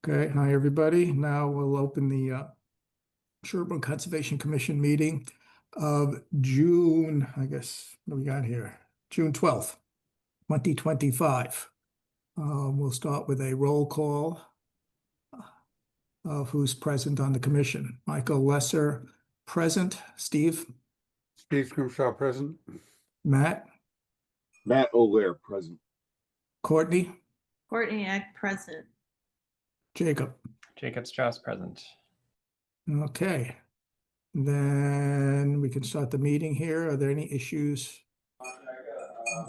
Okay, hi, everybody. Now we'll open the Sherborn Conservation Commission meeting of June, I guess, what do we got here? June 12th, 2025. We'll start with a roll call of who's present on the commission. Michael Lesser, present. Steve? Steve Scrimshaw, present. Matt? Matt O'Leary, present. Courtney? Courtney Eck, present. Jacob? Jacob Strauss, present. Okay. Then we can start the meeting here. Are there any issues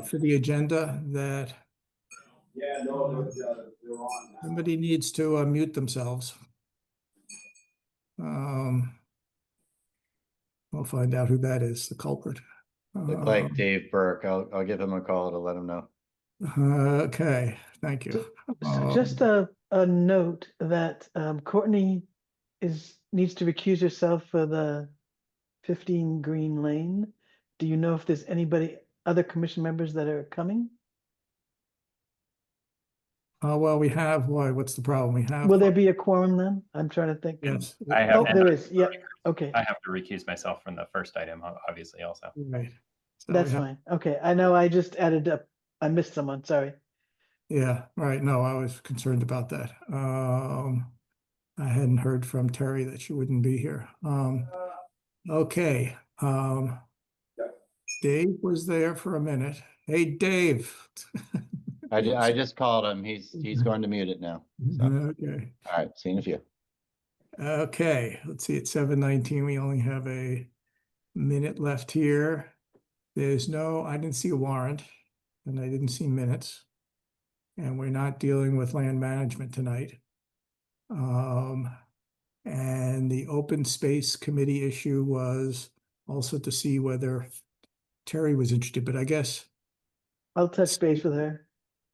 for the agenda that somebody needs to mute themselves? We'll find out who that is, the culprit. Look like Dave Burke. I'll give him a call to let him know. Okay, thank you. Just a note that Courtney needs to recuse herself for the 15 Green Lane. Do you know if there's other commission members that are coming? Well, we have, what's the problem? We have. Will there be a quorum then? I'm trying to think. Yes. I have. Oh, there is. Yeah. Okay. I have to recuse myself from the first item, obviously, also. Right. So That's fine. Okay. I know I just added up. I missed someone. Sorry. Yeah, right. No, I was concerned about that. I hadn't heard from Terry that she wouldn't be here. Okay. Dave was there for a minute. Hey, Dave. I just called him. He's going to mute it now. So. Okay. All right. See you in a few. Okay. Let's see. At 7:19, we only have a minute left here. I didn't see a warrant and I didn't see minutes. And we're not dealing with land management tonight. And the open space committee issue was also to see whether Terry was interested, but I guess. I'll touch base with her.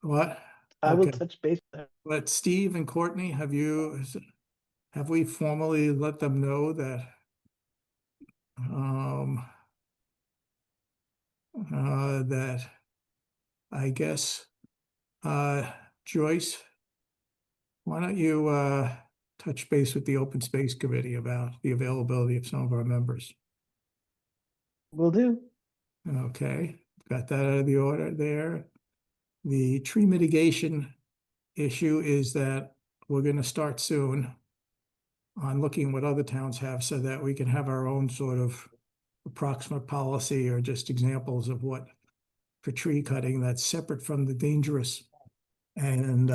What? I will touch base with her. But Steve and Courtney, have we formally let them know that that I guess Joyce, why don't you touch base with the open space committee about the availability of some of our members? Will do. Okay, got that out of the order there. The tree mitigation issue is that we're going to start soon on looking what other towns have so that we can have our own sort of approximate policy or just examples of what for tree cutting that's separate from the dangerous and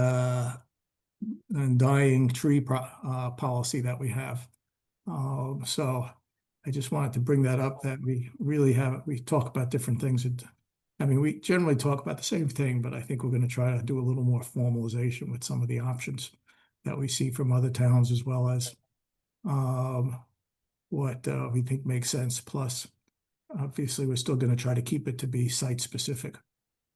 dying tree policy that we have. So I just wanted to bring that up, that we talk about different things. We generally talk about the same thing, but I think we're going to try to do a little more formalization with some of the options that we see from other towns, as well as what we think makes sense. Plus, obviously, we're still going to try to keep it to be site specific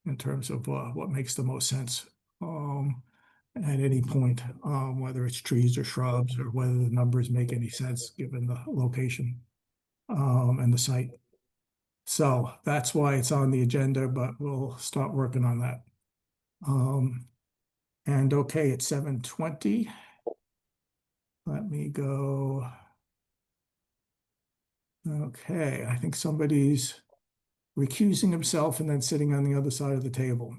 in terms of what makes the most sense at any point, whether it's trees or shrubs, or whether the numbers make any sense given the location and the site. So that's why it's on the agenda, but we'll start working on that. And okay, it's 7:20. Let me go. Okay, I think somebody's recusing himself and then sitting on the other side of the table.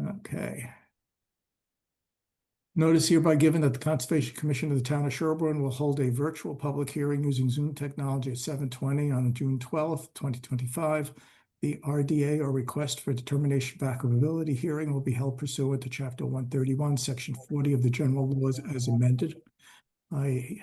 Okay. Notice hereby given that the Conservation Commission of the Town of Sherborn will hold a virtual public hearing using Zoom technology at 7:20 on June 12th, 2025. The RDA, or request for determination of applicability hearing, will be held pursuant to Chapter 131, Section 40 of the General Laws as amended, i.e.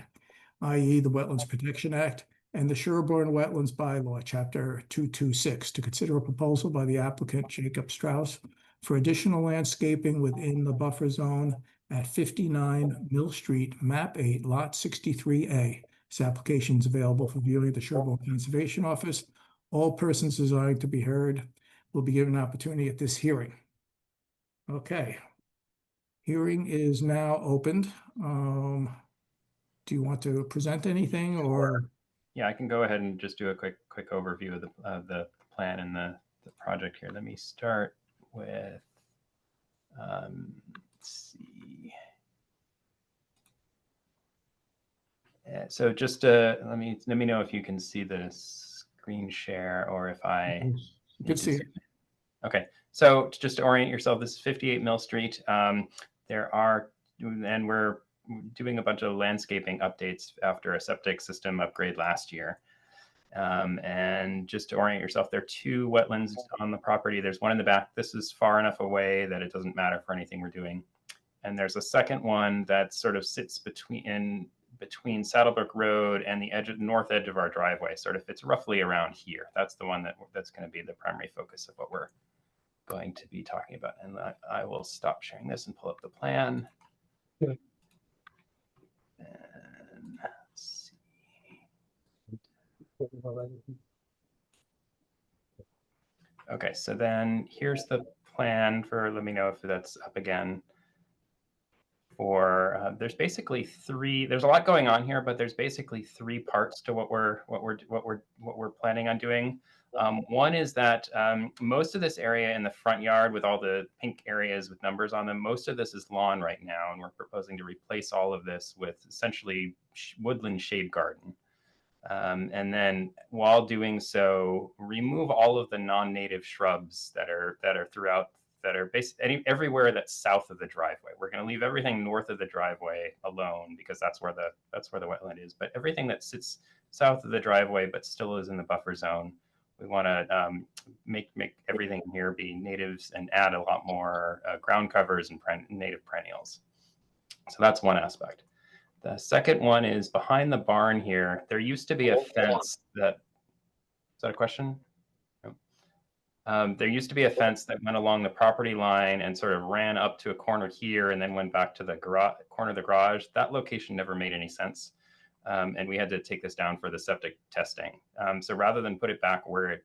the Wetlands Protection Act, and the Sherborn Wetlands Bylaw, Chapter 226, to consider a proposal by the applicant Jacob Strauss for additional landscaping within the buffer zone at 59 Mill Street, Map 8, Lot 63A. This application is available for viewing at the Sherborn Conservation Office. All persons desiring to be heard will be given an opportunity at this hearing. Okay. Hearing is now opened. Do you want to present anything, or? Yeah, I can go ahead and just do a quick overview of the plan and the project here. Let me start with Let's see. So just let me know if you can see the screen share or if I You need can to see it. zoom in. Okay, so just to orient yourself, this is 58 Mill Street. There are, and we're doing a bunch of landscaping updates after a septic system upgrade last year. And just to orient yourself, there are 2 wetlands on the property. There's one in the back. This is far enough away that it doesn't matter for anything we're doing. And there's a second one that sort of sits between Saddlebrook Road and the north edge of our driveway. Sort of, it's roughly around here. That's the one that's going to be the primary focus of what we're going to be talking about. And I will stop sharing this and pull up the plan. Okay. And let's see. Okay, so then here's the plan for, let me know if that's up again. For there's basically 3. There's a lot going on here, but there's basically 3 parts to what we're planning on doing. One is that most of this area in the front yard with all the pink areas with numbers on them, most of this is lawn right now, and we're proposing to replace all of this with essentially woodland shade garden. And then while doing so, remove all of the non-native shrubs that are throughout, that are everywhere that's south of the driveway. We're going to leave everything north of the driveway alone because that's where the wetland is. But everything that sits south of the driveway but still is in the buffer zone, we want to make everything here be natives and add a lot more ground covers and native perennials. So that's one aspect. The second one is behind the barn here. There used to be a fence that, is that a question? No. There used to be a fence that went along the property line and sort of ran up to a corner here and then went back to the corner of the garage. That location never made any sense. And we had to take this down for the septic testing. So rather than put it back where it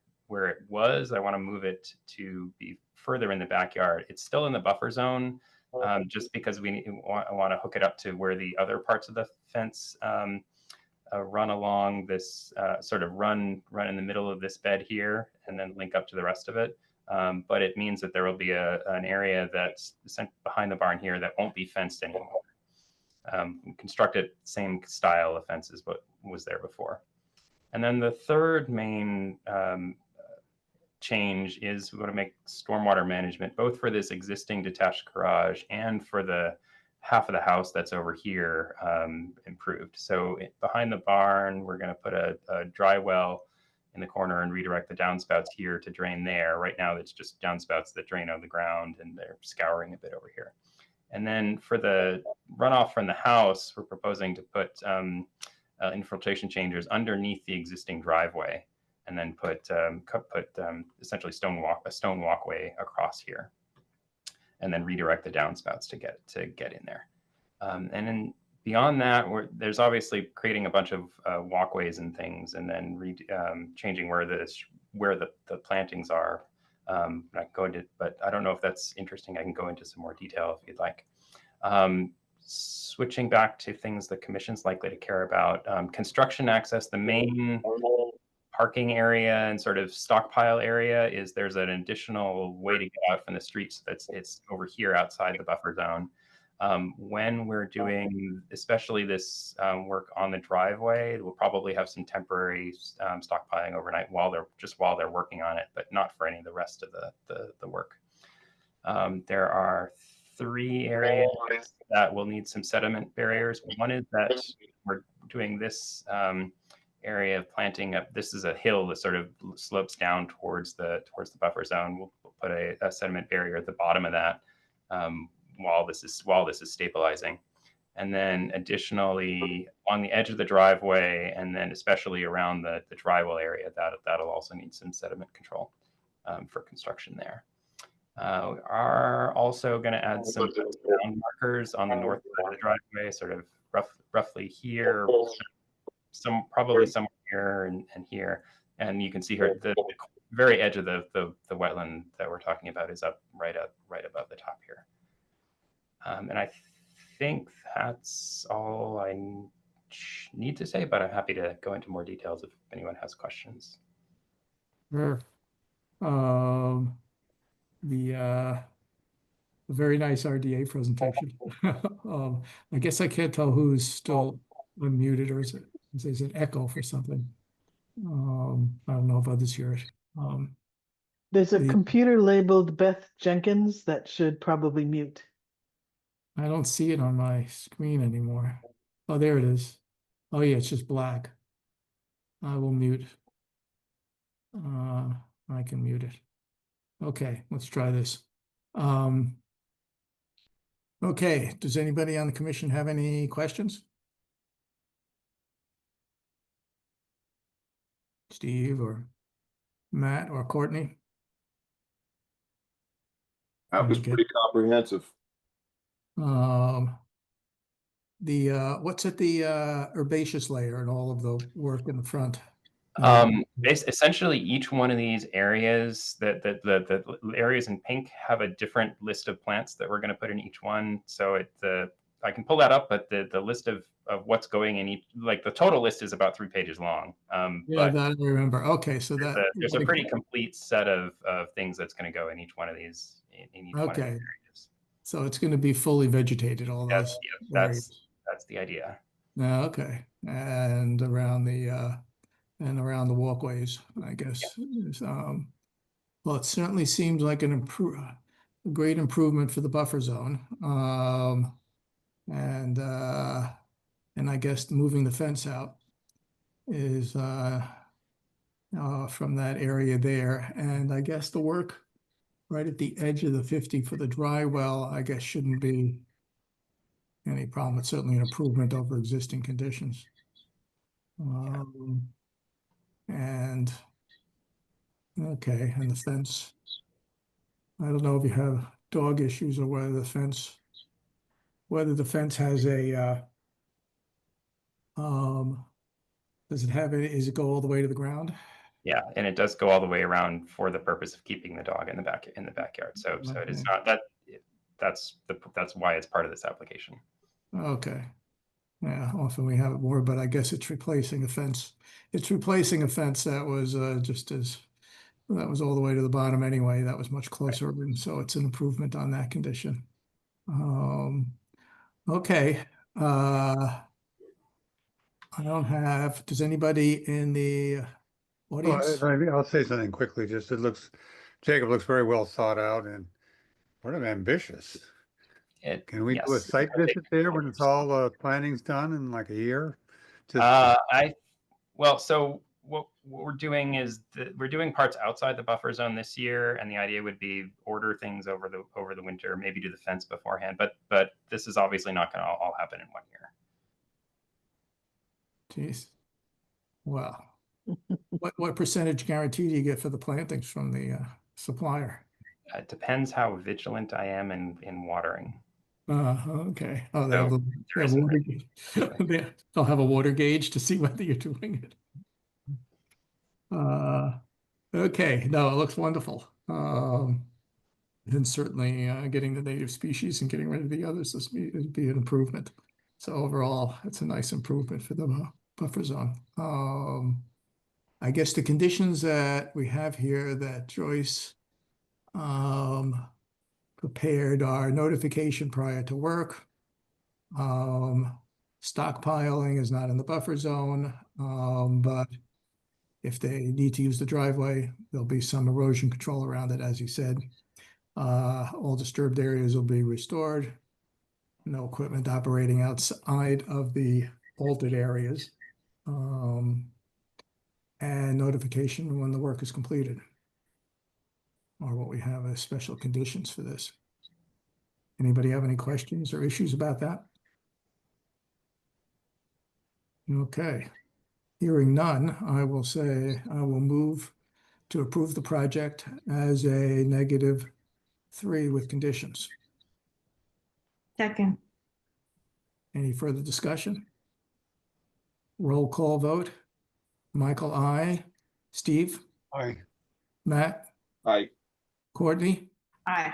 was, I want to move it to be further in the backyard. It's still in the buffer zone, just because I want to hook it up to where the other parts of the fence run along this, sort of run in the middle of this bed here and then link up to the rest of it. But it means that there will be an area that's behind the barn here that won't be fenced anymore. Constructed same style of fence as what was there before. And then the third main change is we want to make stormwater management, both for this existing detached garage and for the half of the house that's over here, improved. So behind the barn, we're going to put a dry well in the corner and redirect the downspouts here to drain there. Right now, it's just downspouts that drain on the ground and they're scouring a bit over here. And then for the runoff from the house, we're proposing to put infiltration changers underneath the existing driveway, and then put essentially a stone walkway across here, and then redirect the downspouts to get in there. And then beyond that, there's obviously creating a bunch of walkways and things, and then changing where the plantings are. I can go into, but I don't know if that's interesting. I can go into some more detail if you'd like. Switching back to things the commission's likely to care about, construction access, the main parking area and sort of stockpile area is there's an additional way to get out from the street. So it's over here outside the buffer zone. When we're doing, especially this work on the driveway, we'll probably have some temporary stockpiling overnight while they're working on it, but not for any of the rest of the work. There are 3 areas that will need some sediment barriers. One is that we're doing this area of planting up. This is a hill that sort of slopes down towards the buffer zone. We'll put a sediment barrier at the bottom of that while this is stabilizing. And then additionally, on the edge of the driveway, and then especially around the drywall area, that'll also need some sediment control for construction there. We are also going to add some ground markers on the north side of the driveway, sort of roughly here, probably somewhere here and here. And you can see here the very edge of the wetland that we're talking about is right above the top here. And I think that's all I need to say, but I'm happy to go into more details if anyone has questions. Sure. The a very nice RDA presentation. I guess I can't tell who's still unmuted, or is it, there's an echo for something. I don't know if others hear it. There's a The- computer labeled Beth Jenkins that should probably mute. I don't see it on my screen anymore. Oh, there it is. Oh yeah, it's just black. I will mute. I can mute it. Okay, let's try this. Okay, does anybody on the commission have any questions? Steve or Matt or Courtney? That was Okay. pretty comprehensive. What's at the herbaceous layer and all of the work in the front? Essentially, each one of these areas, the areas in pink have a different list of plants that we're going to put in each one. So I can pull that up, but the list of what's going in each, like the total list is about 3 pages long. Yeah, But that I remember. Okay, so there's a pretty complete set of things that's going to go in each one of these, in each one of these okay. areas. So it's going to be fully vegetated, all Yes, those yes, areas. that's the idea. Okay, and around the walkways, I guess. Well, it certainly seems like a great improvement for the buffer zone. And I guess moving the fence out is from that area there. And I guess the work right at the edge of the 50 for the dry well, I guess shouldn't be any problem. It's certainly an improvement over existing conditions. And okay, and the fence. I don't know if you have dog issues or whether the fence has a does it have it? Is it go all the way to the ground? Yeah, and it does go all the way around for the purpose of keeping the dog in the backyard. So it is Okay. not that. That's why it's part of this application. Okay. Yeah, often we have it more, but I guess it's replacing a fence. It's replacing a fence that was that was all the way to the bottom anyway. That was much closer, and so it's an improvement on that condition. Okay. I don't have, does anybody in the audience? Well, I'll say something quickly, just Jacob looks very well thought out and sort of ambitious. Can we do a Yes. site visit there when it's all planning's done in like a year? So what we're doing is we're doing parts outside the buffer zone this year, and the idea would be order things over the winter, maybe do the fence beforehand. But this is obviously not going to all happen in 1 year. Jeez. Wow. What percentage guarantee do you get for the plantings from the supplier? It depends how vigilant I am in watering. Okay. Oh, they So have there isn't water they'll have a water gauge to see whether you're doing it. Okay. No, it looks wonderful. And certainly getting the native species and getting rid of the others would be an improvement. So overall, it's a nice improvement for the buffer zone. I guess the conditions that we have here that Joyce prepared are notification prior to work. Stockpiling is not in the buffer zone, but if they need to use the driveway, there'll be some erosion control around it, as you said. All disturbed areas will be restored. No equipment operating outside of the altered areas. And notification when the work is completed. Or what we have as special conditions for this. Anybody have any questions or issues about that? Okay. Hearing none, I will move to approve the project as a -3 with conditions. Second. Any further discussion? Roll call vote. Michael, aye. Steve, Aye. Matt, Aye. Courtney. Aye.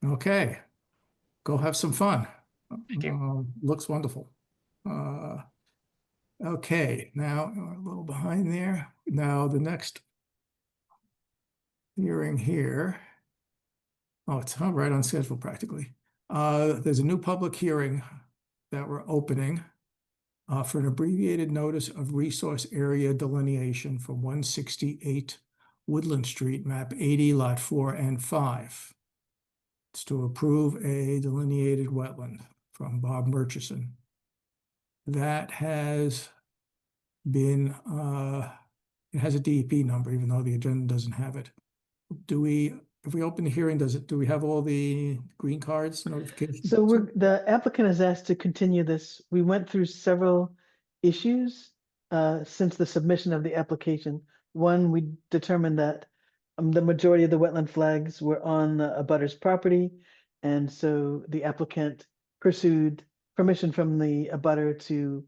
Okay, go have some fun. Thank you. Looks wonderful. Okay, now we're a little behind there. Now the next hearing here Oh, it's right on schedule practically. There's a new public hearing that we're opening for an abbreviated notice of resource area delineation for 168 Woodland Street, map 80, lot 4 and 5. It's to approve a delineated wetland from Bob Murchison. That has been, it has a DEP number, even though the agenda doesn't have it. If we open the hearing, do we have all the green cards notifications? So the applicant has asked to continue this. We went through several issues since the submission of the application. One, we determined that the majority of the wetland flags were on the abutter's property, and so the applicant pursued permission from the abutter to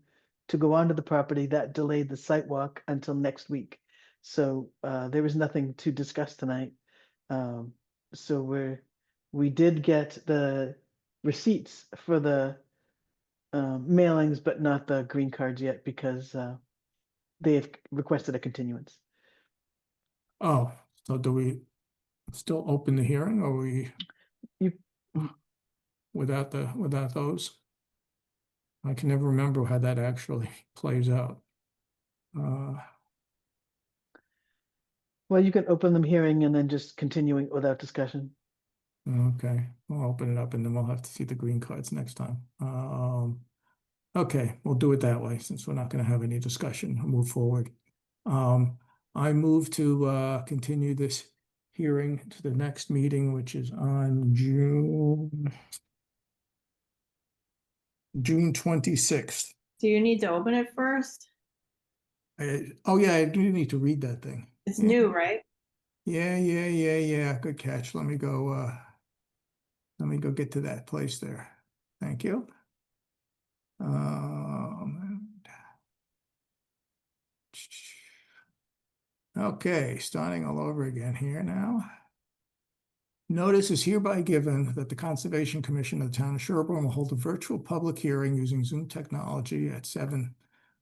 go onto the property. That delayed the site walk until next week. So there was nothing to discuss tonight. So we did get the receipts for the mailings, but not the green cards yet because they have requested a continuance. Oh, so do we still open the hearing, or we You, without those? I can never remember how that actually plays out. well, you can open the hearing and then just continuing without discussion. Okay, we'll open it up and then we'll have to see the green cards next time. Okay, we'll do it that way since we're not going to have any discussion. We'll move forward. I move to continue this hearing to the next meeting, which is on June 26th. Do you need to open it first? Oh yeah, I do need to read that thing. It's Yeah. new, right? Yeah. Good catch. Let me go get to that place there. Thank you. Okay, starting all over again here now. Notice is hereby given that the Conservation Commission of the Town of Sherborn will hold a virtual public hearing using Zoom technology at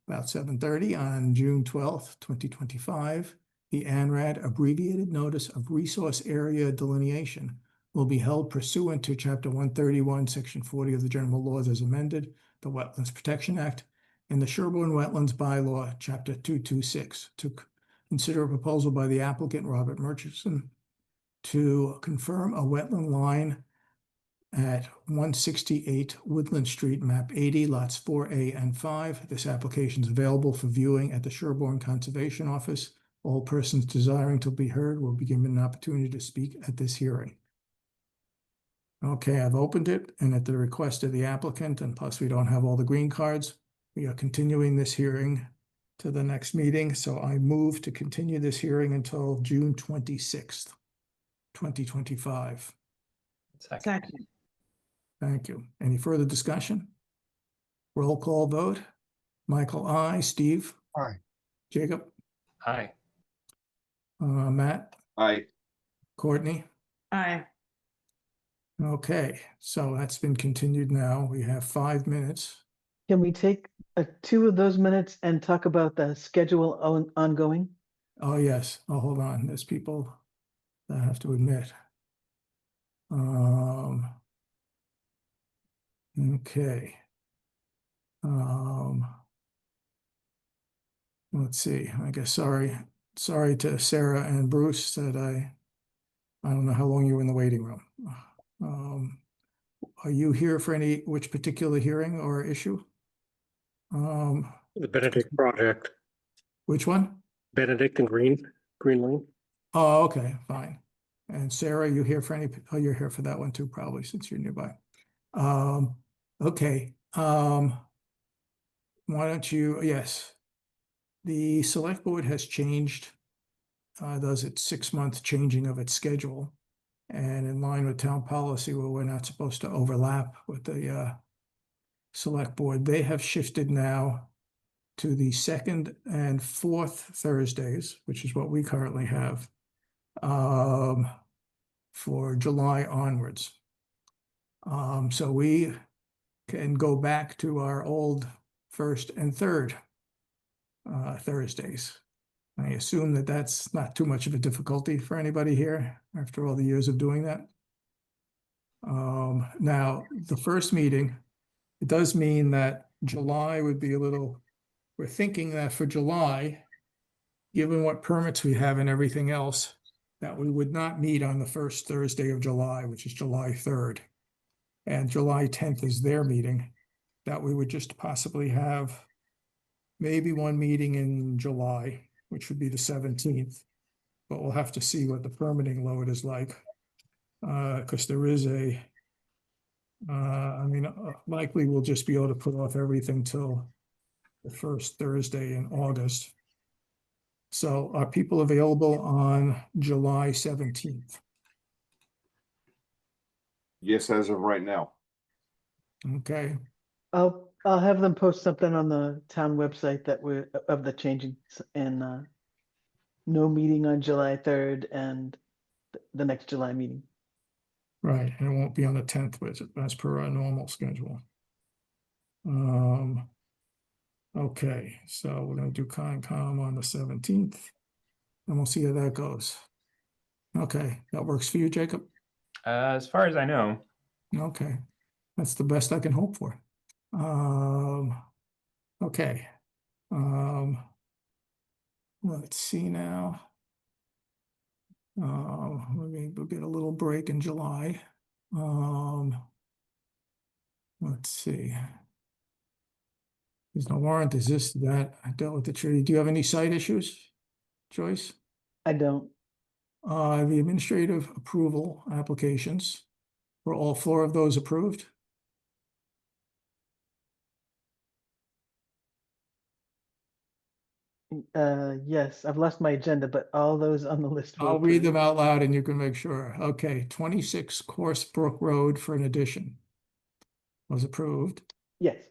about 7:30 on June 12th, 2025. The ANRAD abbreviated notice of resource area delineation will be held pursuant to Chapter 131, Section 40 of the General Laws as amended, the Wetlands Protection Act, and the Sherborn Wetlands Bylaw, Chapter 226, to consider a proposal by the applicant, Robert Murchison, to confirm a wetland line at 168 Woodland Street, map 80, lots 4A and 5. This application is available for viewing at the Sherborn Conservation Office. All persons desiring to be heard will be given an opportunity to speak at this hearing. Okay, I've opened it, and at the request of the applicant, and plus we don't have all the green cards, we are continuing this hearing to the next meeting. So I move to continue this hearing until June 26th, 2025. Second. Thank you. Any further discussion? Roll call vote. Michael, aye. Steve? Aye. Jacob? Aye. Matt? Aye. Courtney? Aye. Okay, so that's been continued now. We have 5 minutes. Can we take 2 of those minutes and talk about the schedule ongoing? Oh, yes. Oh, hold on. There's people that I have to admit. Okay. Let's see. I guess sorry to Sarah and Bruce that I don't know how long you were in the waiting room. Are you here for which particular hearing or issue? The Benedict project, Which one? Benedict and Green Lane. Oh, okay, fine. And Sarah, you here for oh, you're here for that one too, probably, since you're nearby. Okay. Why don't you, yes. The select board has changed, does its 6-month changing of its schedule. And in line with town policy, where we're not supposed to overlap with the select board, they have shifted now to the 2nd and 4th Thursdays, which is what we currently have, for July onwards. So we can go back to our old 1st and 3rd Thursdays. I assume that that's not too much of a difficulty for anybody here after all the years of doing that. Now, the first meeting, it does mean that July would be a little, we're thinking that for July, given what permits we have and everything else, that we would not meet on the first Thursday of July, which is July 3rd. And July 10th is their meeting, that we would just possibly have maybe one meeting in July, which would be the 17th. But we'll have to see what the permitting load is like. Because there is likely we'll just be able to put off everything till the first Thursday in August. So are people available on July 17th? Yes, as of right now. Okay, I'll have them post something on the town website that we're of the changing and no meeting on July 3rd and the next July meeting. right, and it won't be on the 10th, which as per our normal schedule. Okay, so we're gonna do Concom on the 17th, and we'll see how that goes. Okay, that works for you, Jacob? As far as I know. Okay, that's the best I can hope for. Okay. Let's see now. We'll get a little break in July. Let's see. There's no warrant, is this, that, I dealt with the tree. Do you have any site issues, Joyce? I don't. The administrative approval applications, were all 4 of those approved? Yes, I've lost my agenda, but all those on the list were I'll read approved. them out loud and you can make sure. Okay, 26 Course Brook Road for an addition was approved. Yes,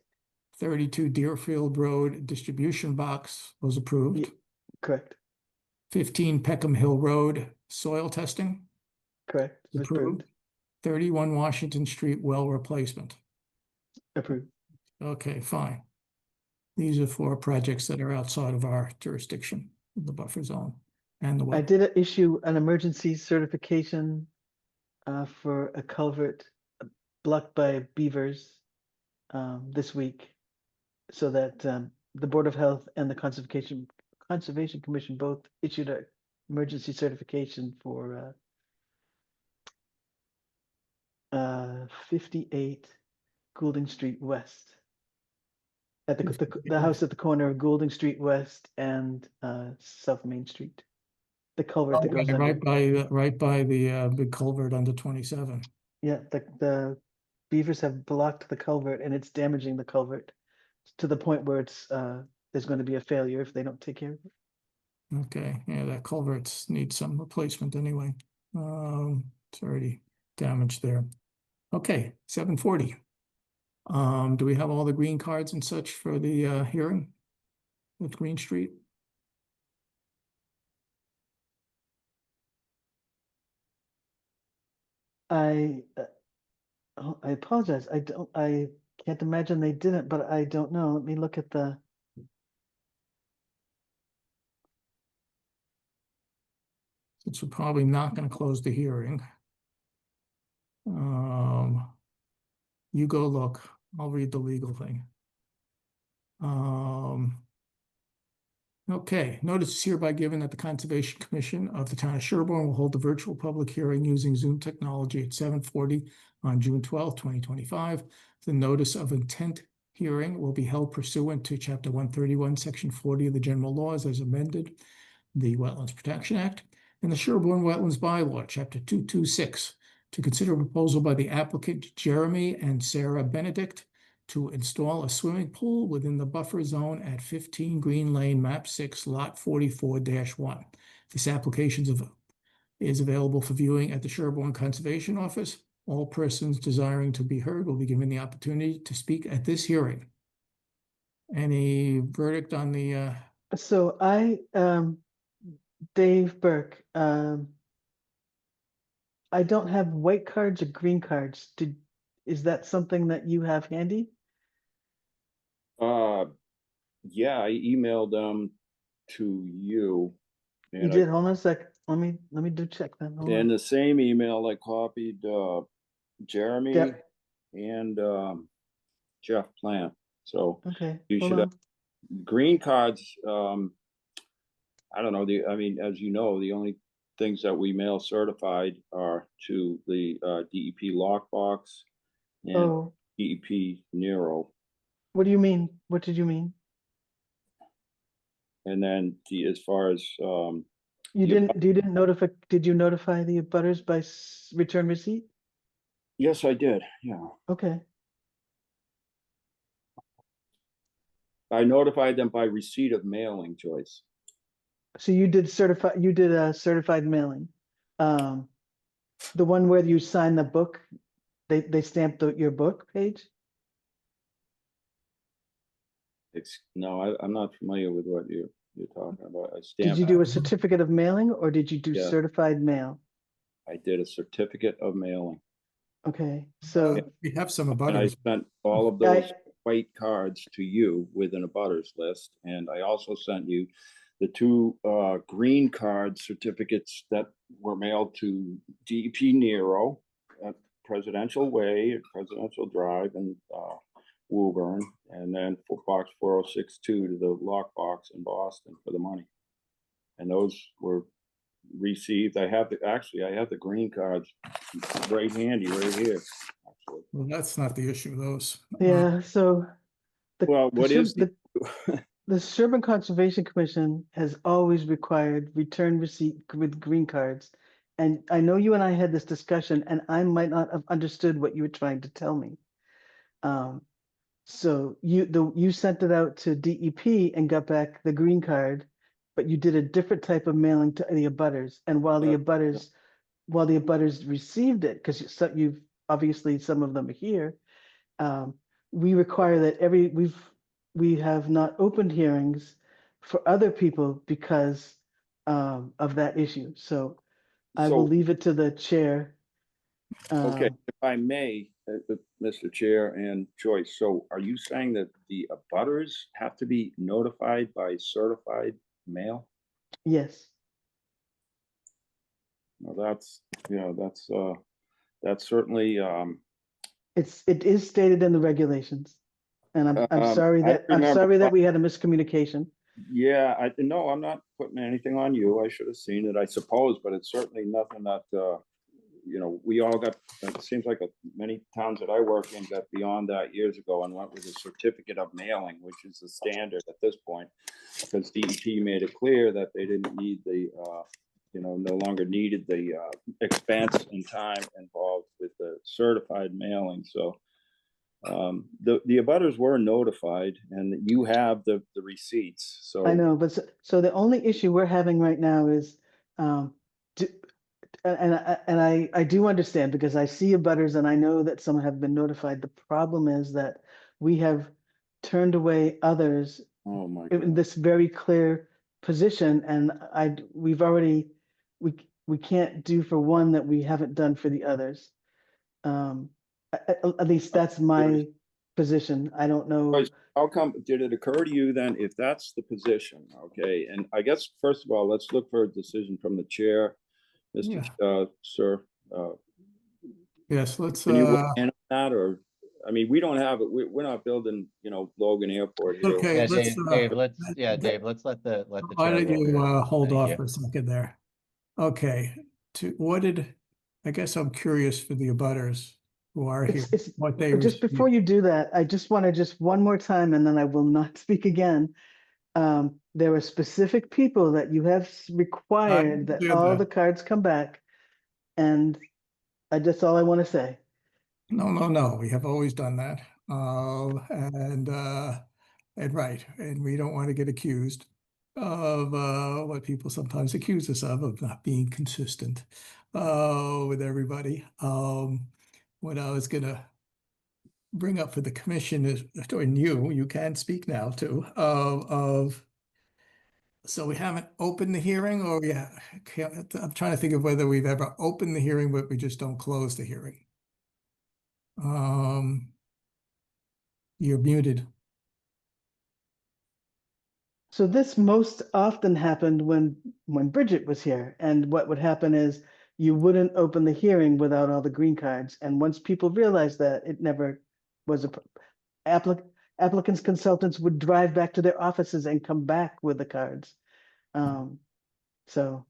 32 Deerfield Road distribution box was approved. correct, 15 Peckham Hill Road soil testing correct. Was approved. 31 Washington Street well replacement. Approved. Okay, fine. These are 4 projects that are outside of our jurisdiction, the buffer zone and the I well. did issue an emergency certification for a culvert blocked by beavers this week, so that the Board of Health and the Conservation Commission both issued a emergency certification for 58 Goulding Street West. At the house at the corner of Goulding Street West and South Main Street. The culvert that goes under. Right by the big culvert under 27. Yeah, the beavers have blocked the culvert and it's damaging the culvert to the point where it's there's going to be a failure if they don't take care of it. Okay, yeah, that culvert needs some replacement anyway. It's already damaged there. Okay, 7:40. Do we have all the green cards and such for the hearing with Green Street? I apologize. I can't imagine they didn't, but I don't know. Let me look at the. Since we're probably not going to close the hearing. You go look. I'll read the legal thing. Okay, notice is hereby given that the Conservation Commission of the Town of Sherborn will hold a virtual public hearing using Zoom technology at 7:40 on June 12th, 2025. The notice of intent hearing will be held pursuant to Chapter 131, Section 40 of the General Laws as amended, the Wetlands Protection Act, and the Sherborn Wetlands Bylaw, Chapter 226, to consider a proposal by the applicant Jeremy and Sarah Benedict to install a swimming pool within the buffer zone at 15 Green Lane, map 6, lot 44-1. This application is available for viewing at the Sherborn Conservation Office. All persons desiring to be heard will be given the opportunity to speak at this hearing. Any verdict on the So Dave Burke, I don't have white cards or green cards. Is that something that you have handy? Yeah, I emailed them to you. You And did. Hold on a sec. Let me do check then. Hold on. in the same email, I copied Jeremy Yep. and Jeff Plant. So Okay, you hold should on. green cards. I don't know. I mean, as you know, the only things that we mail certified are to the DEP lockbox and Oh, DEP Nero. what do you mean? What did you mean? And then as far as You the didn't notify, did you notify the abutters by return receipt? yes, I did. Yeah, Okay, I notified them by receipt of mailing, Joyce. so you did a certified mailing. The one where you sign the book, they stamped your book page? No, I'm not familiar with what you're talking about. I Did stamped. you do a certificate of mailing or did you do Yeah. certified mail? I did a certificate of mailing, Okay, so We have some and I abutters. sent all of I- those white cards to you with an abutters list, and I also sent you the two green card certificates that were mailed to DEP Nero at Presidential Way, Presidential Drive, and Woburn, and then for box 4062 to the lockbox in Boston for the money. And those were received. I have the green cards right handy right here. Actually. Well, that's not the issue, those. yeah, so Well, what is the Sherborn Conservation Commission has always required return receipt with green cards. And I know you and I had this discussion and I might not have understood what you were trying to tell me. So you sent it out to DEP and got back the green card, but you did a different type of mailing to the abutters. And while the abutters received it, because you've obviously some of them are here, we require that we have not opened hearings for other people because of that issue. So I will leave it to the chair. Okay, if I may, Mr. Chair and Joyce, so are you saying that the abutters have to be notified by certified mail? Yes. Well, that's certainly, It is stated in the regulations. And I'm sorry I remember that we had a miscommunication. yeah, no, I'm not putting anything on you. I should have seen it, I suppose, but it's certainly nothing that, we all got, it seems like many towns that I work in got beyond that years ago and went with a certificate of mailing, which is the standard at this point. Because DEP made it clear that they didn't need no longer needed the expense and time involved with the certified mailing. So the abutters were notified and you have the receipts. So I know, but so the only issue we're having right now is, and I do understand because I see abutters and I know that some have been notified. The problem is that we have turned away others oh my in God. this very clear position, and we can't do for one that we haven't done for the others. At least that's my position. I don't know. How come, did it occur to you then, if that's the position, okay, and I guess, first of all, let's look for a decision from the chair, Mr. Sir. Yes, let's, Can you weigh in on that, or, I mean, we don't have it, we're not building, Logan Airport here. okay, Yeah, let's, Dave, let's let the why chair don't you roll. hold Thank off you. for a second there? Okay, I guess I'm curious for the abutters who are here, what they Just before received. you do that, I just want to one more time, and then I will not speak again. There are specific people that you have required that understand all that. the cards come back, and that's all I want to say. No, we have always done that. And right, and we don't want to get accused of what people sometimes accuse us of not being consistent with everybody. What I was gonna bring up for the commission is, and you can speak now too, so we haven't opened the hearing, or I'm trying to think of whether we've ever opened the hearing, but we just don't close the hearing. You're muted. So this most often happened when Bridget was here, and what would happen is you wouldn't open the hearing without all the green cards. And once people realized that, it never was applicants, consultants would drive back to their offices and come back with the cards. So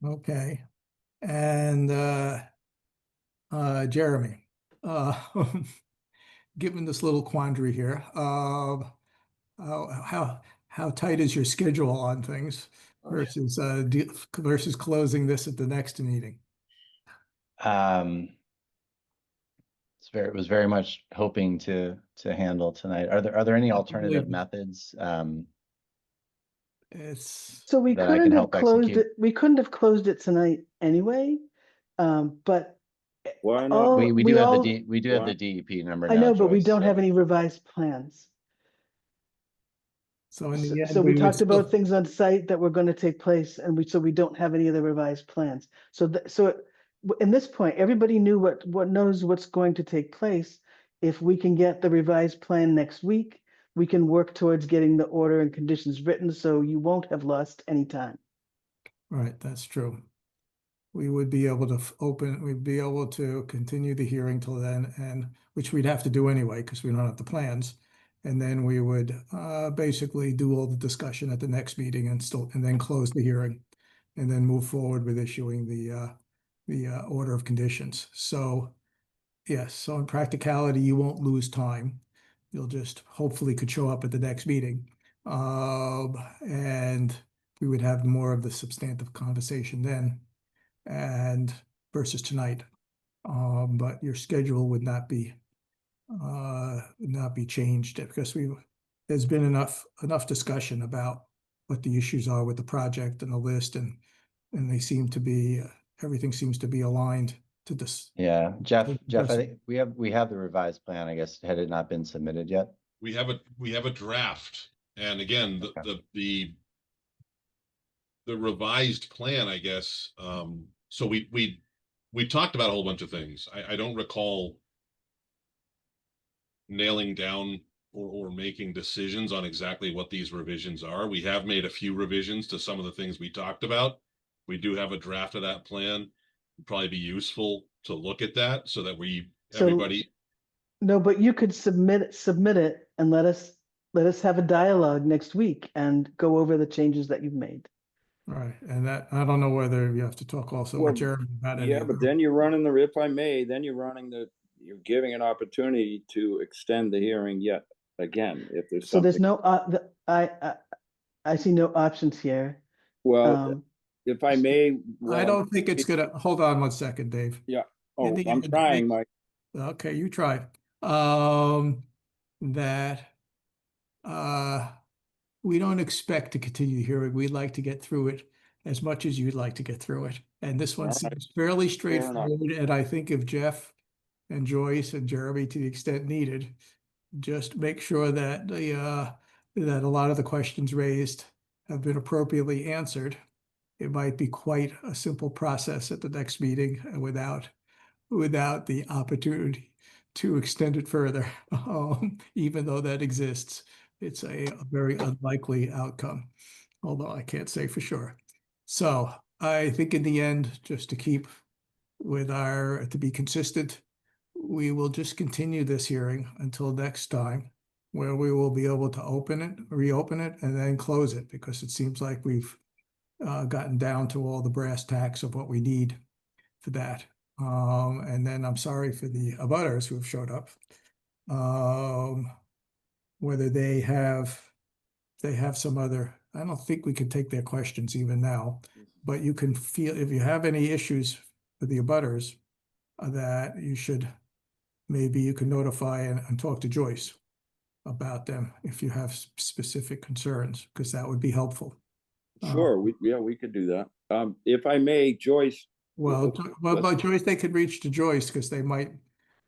Okay. And Jeremy, uh, given this little quandary here, how tight is your schedule on things versus versus closing this at the next meeting? It was very much hoping to handle tonight. Are there any alternative Unbelievable. methods? It's so we That I couldn't can have help closed execute. it. We couldn't have closed it tonight anyway. But Why not? We do have all, the DEP number I now, know, but we Joyce, don't so- have any revised plans. so in So, the so end, we we would talked about still, things on site that were going to take place, and we don't have any of the revised plans. In this point, everybody knew what knows what's going to take place. If we can get the revised plan next week, we can work towards getting the order and conditions written, so you won't have lost any time. right, that's true. We would be able to we'd be able to continue the hearing till then, and which we'd have to do anyway, because we don't have the plans. And then we would basically do all the discussion at the next meeting and then close the hearing. And then move forward with issuing the order of conditions. So yes, so in practicality, you won't lose time. You'll just hopefully could show up at the next meeting. And we would have more of the substantive conversation then and versus tonight. But your schedule would not be changed because there's been enough discussion about what the issues are with the project and the list, and they seem to be everything seems to be aligned to this. Yeah, Jeff, I Person. think we have the revised plan, I guess, had it not been submitted yet. We have a draft, and again, Okay. the revised plan, I guess. So we talked about a whole bunch of things. I don't recall nailing down or making decisions on exactly what these revisions are. We have made a few revisions to some of the things we talked about. We do have a draft of that plan. It'd probably be useful to look at that so that everybody. No, but you could submit it and let us have a dialogue next week and go over the changes that you've made. Right, and that, I don't know whether you have to talk also Well, with Jeremy about any Yeah, of but the, then you're running if I may, then you're giving an opportunity to extend the hearing yet again, if there's So there's something. no, I see no options here. Well, if I may. I don't think it's gonna, hold on one second, Dave. Yeah, In oh, the I'm end, trying, Mike. Okay, you try. That we don't expect to continue the hearing. We'd like to get through it as much as you'd like to get through it. And this one All right. seems fairly enough. straightforward. And I think if Jeff and Joyce and Jeremy, to the extent needed, just make sure that that a lot of the questions raised have been appropriately answered. It might be quite a simple process at the next meeting without the opportunity to extend it further, even though that exists. It's a very unlikely outcome, although I can't say for sure. So I think in the end, just to keep to be consistent, we will just continue this hearing until next time, where we will be able to reopen it, and then close it, because it seems like we've gotten down to all the brass tacks of what we need for that. And then I'm sorry for the abutters who have showed up. Whether they have some other, I don't think we can take their questions even now, but you can feel, if you have any issues with the abutters, that maybe you can notify and talk to Joyce about them if you have specific concerns, because that would be helpful. Sure, we could do that. If I may, Joyce. Well, by Joyce, they could reach to Joyce because they might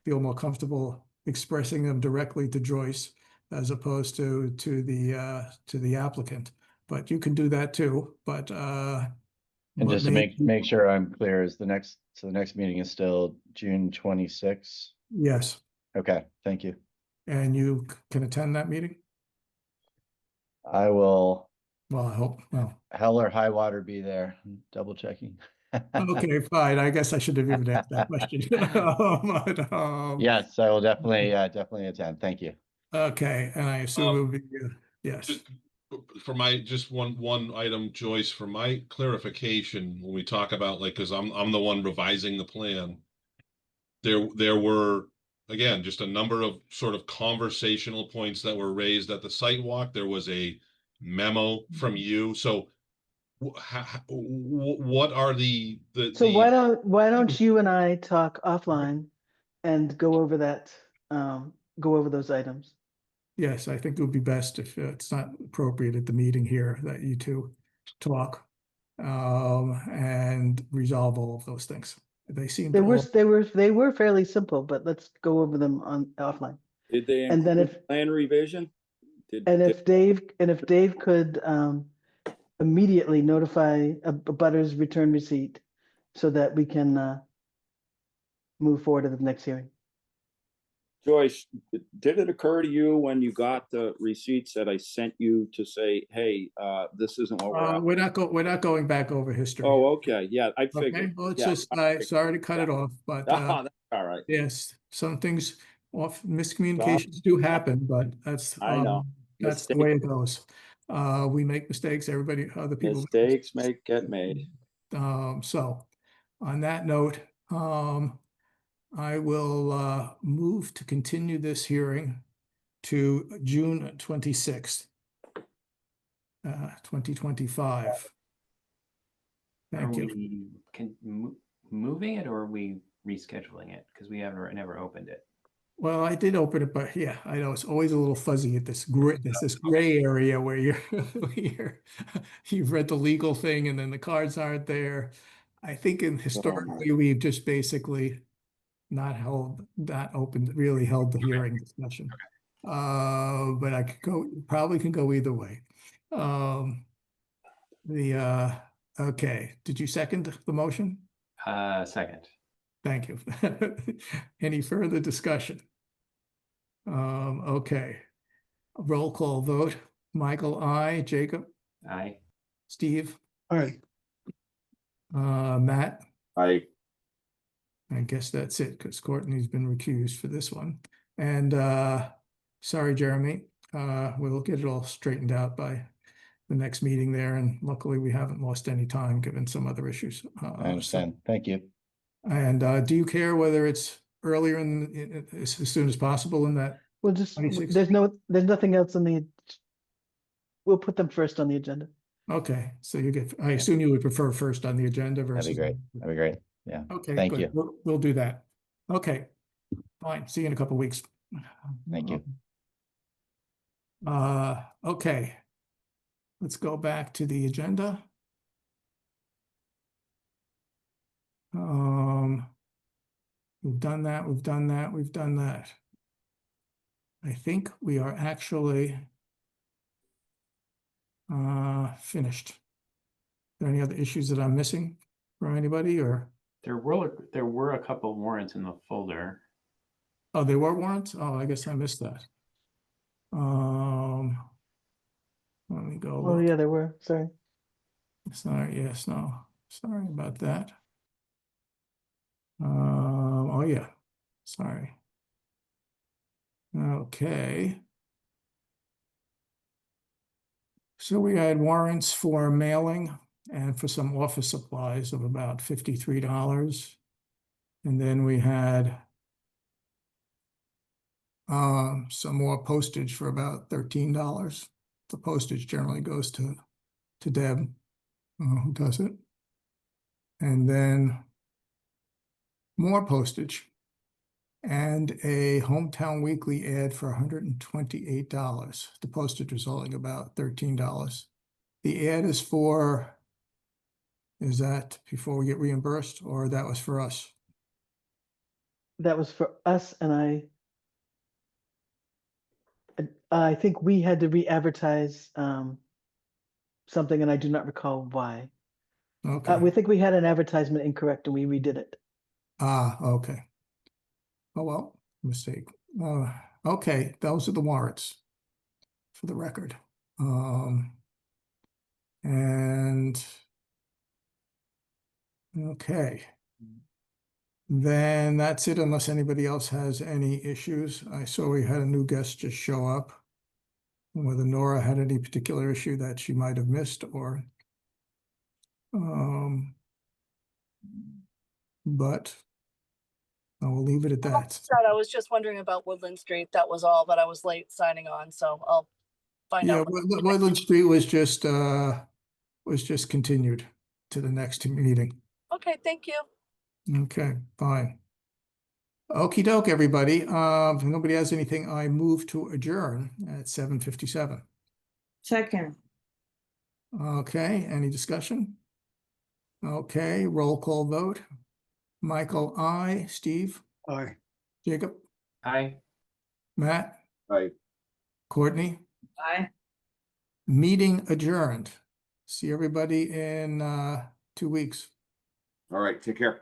feel more comfortable expressing them directly to Joyce as opposed to the applicant. But you can do that too. But And just to make sure I'm clear, the next meeting is still June 26th? Yes, Okay, thank you. and you can attend that meeting. I will, Well, I hope. Well, hell or high water, be there. Double checking. Okay, fine. I guess I should have even asked that question. But, Yes, I will definitely attend. Thank you. okay, and I assume it will be, yes. Just for my, just one item, Joyce, for my clarification, when we talk about like, cause I'm the one revising the plan. There were, again, just a number of sort of conversational points that were raised at the site walk. There was a memo from you. So what are So why don't you and I talk offline and go over that, go over those items? Yes, I think it would be best if it's not appropriate at the meeting here that you two talk and resolve all of those things. They seem to all, They were fairly simple, but let's go over them on offline. Did they And then include plan revision? And if Dave could immediately notify a butter's return receipt so that we can move forward to the next hearing. Joyce, did it occur to you when you got the receipts that I sent you to say, hey, this isn't what we're at? we're not going back over history. Oh, okay, yeah, I Okay, figured. well, it's Yeah, just, sorry to cut it off, but Oh, that's all right. yes, some things, miscommunications do happen, but that's I know. that's the way it goes. We make mistakes, other people. Mistakes get made. So on that note, I will move to continue this hearing to June 26th, 2025. Thank you. Moving it, or are we rescheduling it? Because we never opened it. Well, I did open it, but yeah, I know it's always a little fuzzy at this gray area where you've read the legal thing and then the cards aren't there. I think historically we've just basically not really held the hearing discussion. But I probably can go either way. Okay, did you second the motion? Second. Thank you. Any further discussion? Okay. Roll call vote. Michael, aye. Jacob? Aye. Steve? Aye. Matt? I guess that's it, because Courtney's been recused for this one. And sorry, Jeremy. We'll get it all straightened out by the next meeting there, and luckily we haven't lost any time given some other issues. I understand. Thank you. And do you care whether it's earlier as soon as possible in that? We'll just 26? there's nothing else on the. We'll put them first on the agenda. Okay, so I assume you would prefer first on the agenda versus. That'd be great. Yeah. Okay, Thank good. you. We'll do that. Okay, fine. See you in a couple of weeks. Thank you. Okay. Let's go back to the agenda. We've done that, we've done that, we've done that. I think we are actually finished. Are there any other issues that I'm missing for anybody, or? There were a couple warrants in the folder. Oh, there were warrants? Oh, I guess I missed that. Let me go. Oh look. yeah, there were. Sorry. Sorry, yes, no. Sorry about that. Oh yeah, sorry. Okay. So we had warrants for mailing and for some office supplies of about $53. And then we had some more postage for about $13. The postage generally goes to Deb, who does it. And then more postage and a Hometown Weekly ad for $128. The postage was only about $13. The ad is that before we get reimbursed, or that was for us? That was for us, and I think we had to re-advertise something, and I do not recall why. Okay. We think we had an advertisement incorrect, and we redid it. Okay. Oh, well, mistake. Okay, those are the warrants for the record. And Okay. Then that's it unless anybody else has any issues. I saw we had a new guest just show up. Whether Nora had any particular issue that she might have missed or but I will leave it at that. I was just wondering about Woodland Street. That was all, but I was late signing on, so I'll find Yeah, out. Woodland Street was just continued to the next meeting. Okay, thank you. Okay, fine. Okey doke, everybody. If nobody has anything, I move to adjourn at 7:57. Second. Okay, any discussion? Okay, roll call vote. Michael, I, Steve, Aye. Jacob, Aye. Matt, Right. Courtney, Aye. meeting adjourned. See everybody in 2 weeks. All right, take care.